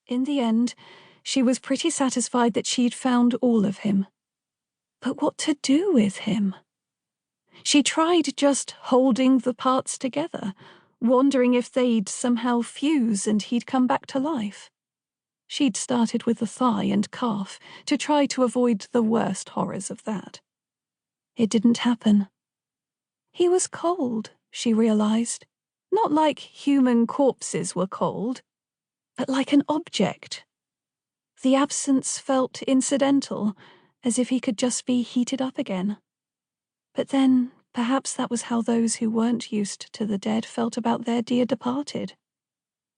in the end, she was pretty satisfied that she'd found all of him. But what to do with him? She tried just holding the parts together, wondering if they'd somehow fuse and he'd come back to life. She'd started with the thigh and calf to try to avoid the worst horrors of that. It didn't happen. He was cold, she realized. Not like human corpses were cold, but like an object. The absence felt incidental, as if he could just be heated up again. But then, perhaps that was how those who weren't used to the dead felt about their dear departed.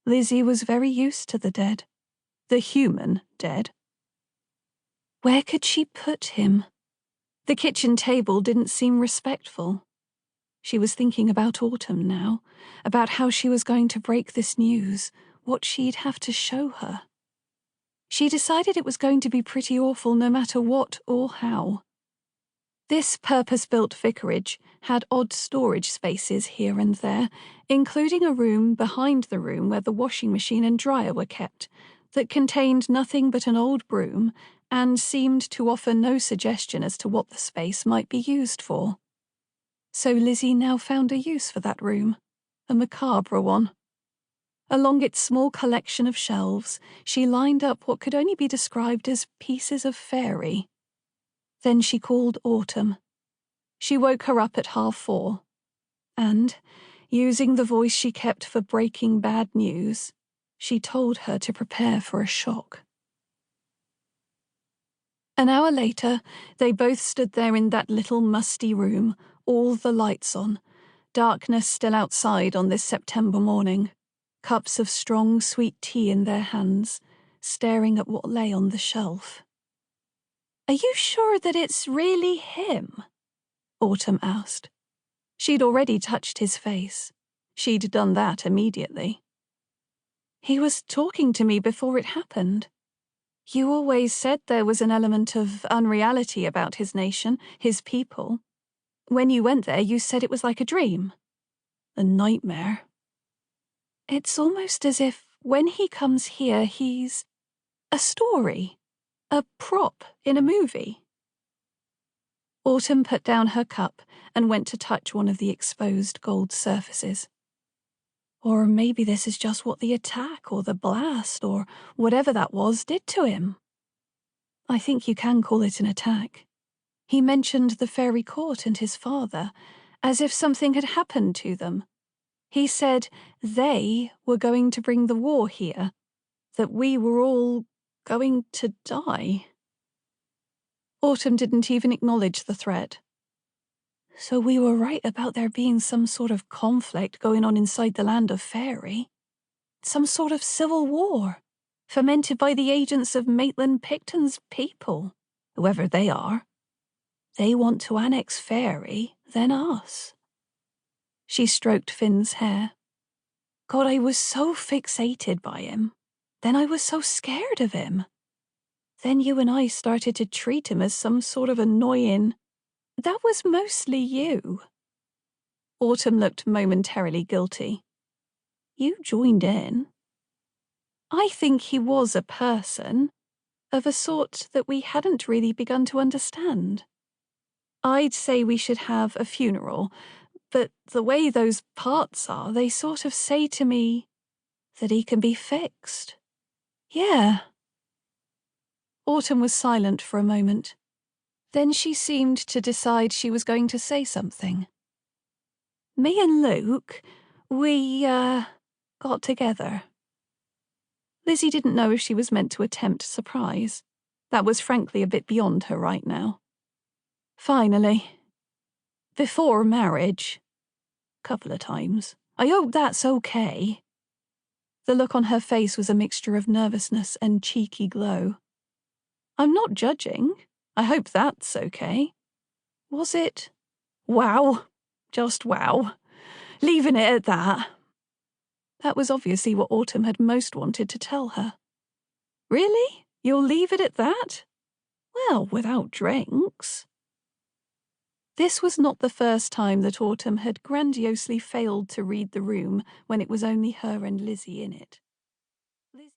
Lizzie was very used to the dead. The human dead. Where could she put him? The kitchen table didn't seem respectful. She was thinking about Autumn now, about how she was going to break this news, what she'd have to show her. She decided it was going to be pretty awful no matter what or how. This purpose-built vicarage had odd storage spaces here and there, including a room behind the room where the washing machine and dryer were kept, that contained nothing but an old broom and seemed to offer no suggestion as to what the space might be used for. So Lizzie now found a use for that room, a macabre one. Along its small collection of shelves, she lined up what could only be described as pieces of fairy. Then she called Autumn. She woke her up at 4:30, and, using the voice she kept for breaking bad news, she told her to prepare for a shock. An hour later, they both stood there in that little musty room, all the lights on, darkness still outside on this September morning, cups of strong, sweet tea in their hands, staring at what lay on the shelf. "Are you sure that it's really him?" Autumn asked. She'd already touched his face. She'd done that immediately. "He was talking to me before it happened. You always said there was an element of unreality about his nation, his people. When you went there, you said it was like a dream. A nightmare. It's almost as if when he comes here, he's a story, a prop in a movie." Autumn put down her cup and went to touch one of the exposed gold surfaces. Or maybe this is just what the attack or the blast or whatever that was did to him. I think you can call it an attack. He mentioned the fairy court and his father, as if something had happened to them. He said they were going to bring the war here, that we were all going to die. Autumn didn't even acknowledge the threat. So we were right about there being some sort of conflict going on inside the land of fairy. Some sort of civil war, fomented by the agents of Maitland Picton's people, whoever they are. They want to annex fairy, then us. She stroked Finn's hair. God, I was so fixated by him. Then I was so scared of him. Then you and I started to treat him as some sort of annoying... That was mostly you. Autumn looked momentarily guilty. You joined in. I think he was a person, of a sort that we hadn't really begun to understand. I'd say we should have a funeral, but the way those parts are, they sort of say to me that he can be fixed. Yeah. Autumn was silent for a moment. Then she seemed to decide she was going to say something. Me and Luke, we, got together. Lizzie didn't know if she was meant to attempt surprise. That was frankly a bit beyond her right now. Finally. Before marriage. Couple of times. I hope that's okay. The look on her face was a mixture of nervousness and cheeky glow. I'm not judging. I hope that's okay. Was it? Wow. Just wow. Leaving it at that. That was obviously what Autumn had most wanted to tell her. Really? You'll leave it at that? Well, without drinks. This was not the first time that Autumn had grandiosely failed to read the room when it was only her and Lizzie in it.